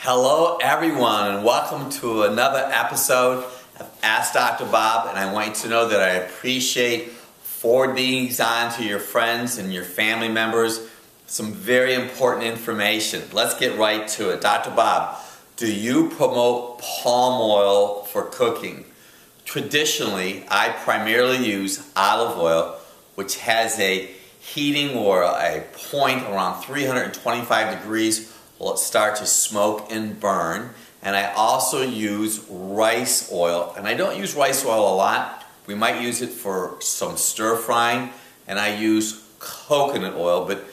Hello everyone, and welcome to another episode of Ask Dr. Bob, and I want you to know that I appreciate forwarding these on to your friends and your family members. Some very important information. Let's get right to it. Dr. Bob, do you promote palm oil for cooking? Traditionally, I primarily use olive oil, which has a heating or a point around 325 degrees will it start to smoke and burn. And I also use rice oil, and I don't use rice oil a lot. We might use it for some stir frying, and I use coconut oil, but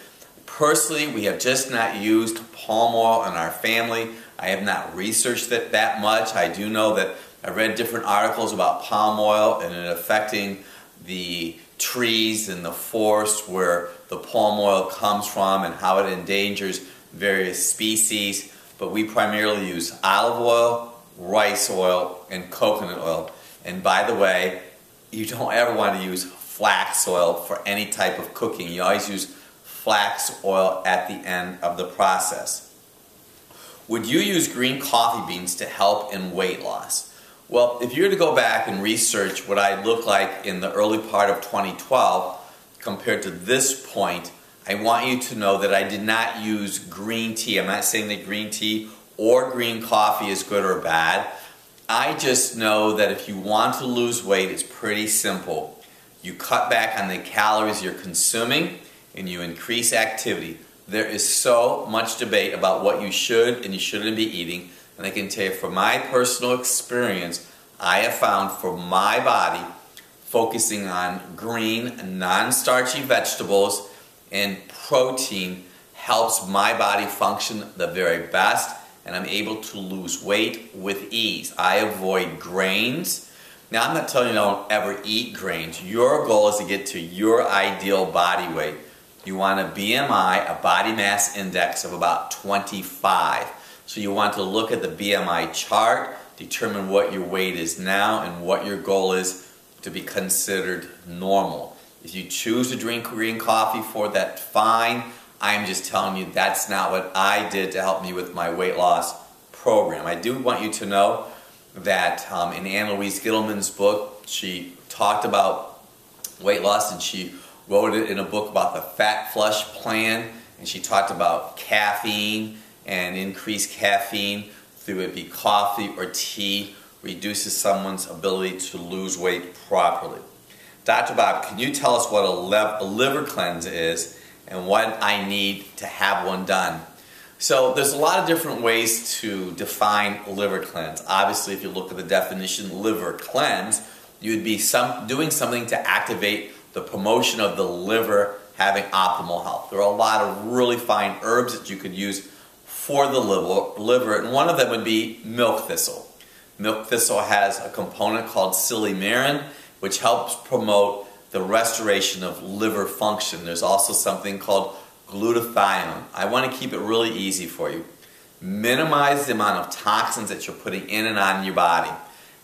personally we have just not used palm oil in our family. I have not researched it that much. I do know that I've read different articles about palm oil and it affecting the trees and the forest where the palm oil comes from and how it endangers various species, but we primarily use olive oil, rice oil, and coconut oil. And by the way, you don't ever want to use flax oil for any type of cooking. You always use flax oil at the end of the process. Would you use green coffee beans to help in weight loss? Well, if you were to go back and research what I looked like in the early part of 2012 compared to this point, I want you to know that I did not use green tea. I'm not saying that green tea or green coffee is good or bad. I just know that if you want to lose weight, it's pretty simple. You cut back on the calories you're consuming and you increase activity. There is so much debate about what you should and you shouldn't be eating. And I can tell you from my personal experience, I have found for my body, focusing on green, non-starchy vegetables and protein helps my body function the very best, and I'm able to lose weight with ease. I avoid grains. Now, I'm not telling you don't ever eat grains. Your goal is to get to your ideal body weight. You want a BMI, a body mass index of about 25. So you want to look at the BMI chart, determine what your weight is now and what your goal is to be considered normal. If you choose to drink green coffee for that, fine. I'm just telling you that's not what I did to help me with my weight loss program. I do want you to know that in Ann Louise Gittleman's book, she talked about weight loss and she wrote it in a book about the Fat Flush Plan, and she talked about caffeine and increased caffeine through it be coffee or tea reduces someone's ability to lose weight properly. Dr. Bob, can you tell us what a liver cleanse is and what I need to have one done? So there's a lot of different ways to define liver cleanse. Obviously, if you look at the definition liver cleanse, you'd be doing something to activate the promotion of the liver having optimal health. There are a lot of really fine herbs that you could use for the liver, and one of them would be milk thistle. Milk thistle has a component called silymarin, which helps promote the restoration of liver function. There's also something called glutathione. I want to keep it really easy for you. Minimize the amount of toxins that you're putting in and on your body.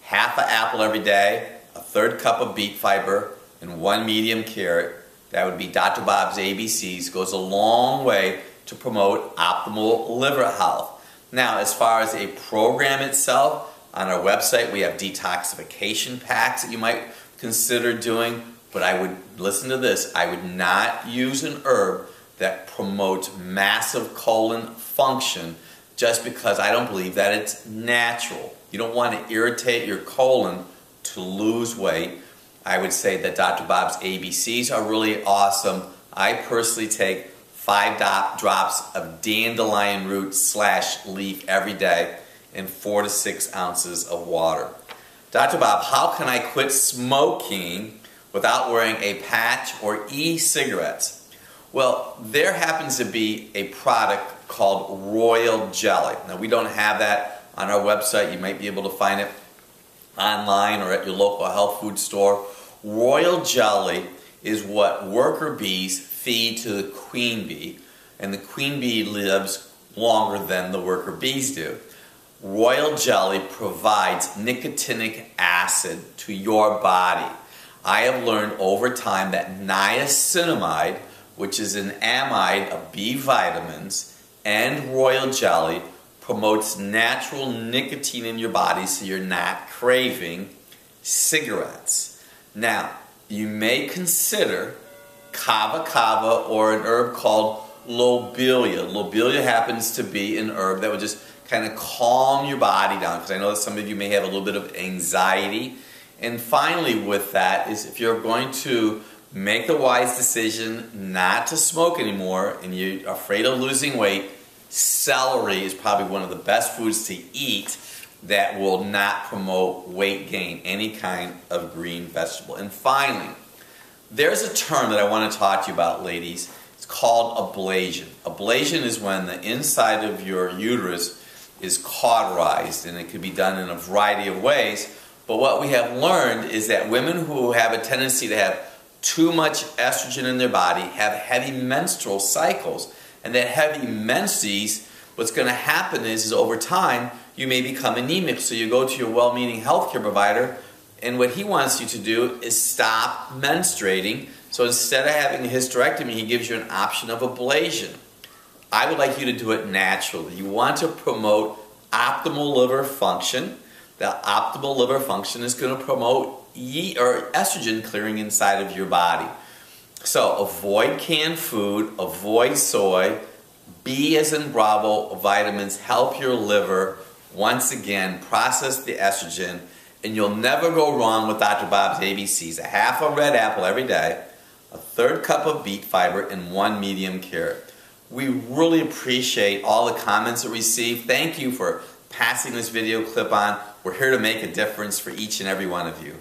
Half an apple every day, a third cup of beet fiber, and one medium carrot. That would be Dr. Bob's ABCs. Goes a long way to promote optimal liver health. Now, as far as a program itself, on our website we have detoxification packs that you might consider doing, but I would, listen to this, I would not use an herb that promotes massive colon function just because I don't believe that it's natural. You don't want to irritate your colon to lose weight. I would say that Dr. Bob's ABCs are really awesome. I personally take 5 drops of dandelion root / leaf every day and 4 to 6 ounces of water. Dr. Bob, how can I quit smoking without wearing a patch or e-cigarettes? Well, there happens to be a product called Royal Jelly. Now, we don't have that on our website. You might be able to find it online or at your local health food store. Royal Jelly is what worker bees feed to the queen bee, and the queen bee lives longer than the worker bees do. Royal Jelly provides nicotinic acid to your body. I have learned over time that niacinamide, which is an amide of B vitamins, and Royal Jelly promotes natural nicotine in your body so you're not craving cigarettes. Now, you may consider kava kava or an herb called lobelia. Lobelia happens to be an herb that would just kind of calm your body down, because I know that some of you may have a little bit of anxiety. And finally with that is, if you're going to make the wise decision not to smoke anymore and you're afraid of losing weight, celery is probably one of the best foods to eat that will not promote weight gain, any kind of green vegetable. And finally, there's a term that I want to talk to you about, ladies. It's called ablation. Ablation is when the inside of your uterus is cauterized, and it can be done in a variety of ways. But what we have learned is that women who have a tendency to have too much estrogen in their body have heavy menstrual cycles. And that heavy menses, what's going to happen is over time, you may become anemic. So you go to your well-meaning healthcare provider, and what he wants you to do is stop menstruating. So instead of having a hysterectomy, he gives you an option of ablation. I would like you to do it naturally. You want to promote optimal liver function. The optimal liver function is going to promote estrogen clearing inside of your body. So avoid canned food, avoid soy, B as in Bravo, vitamins help your liver once again process the estrogen, and you'll never go wrong with Dr. Bob's ABCs. A half a red apple every day, a third cup of beet fiber, and 1 medium carrot. We really appreciate all the comments that we receive. Thank you for passing this video clip on. We're here to make a difference for each and every one of you.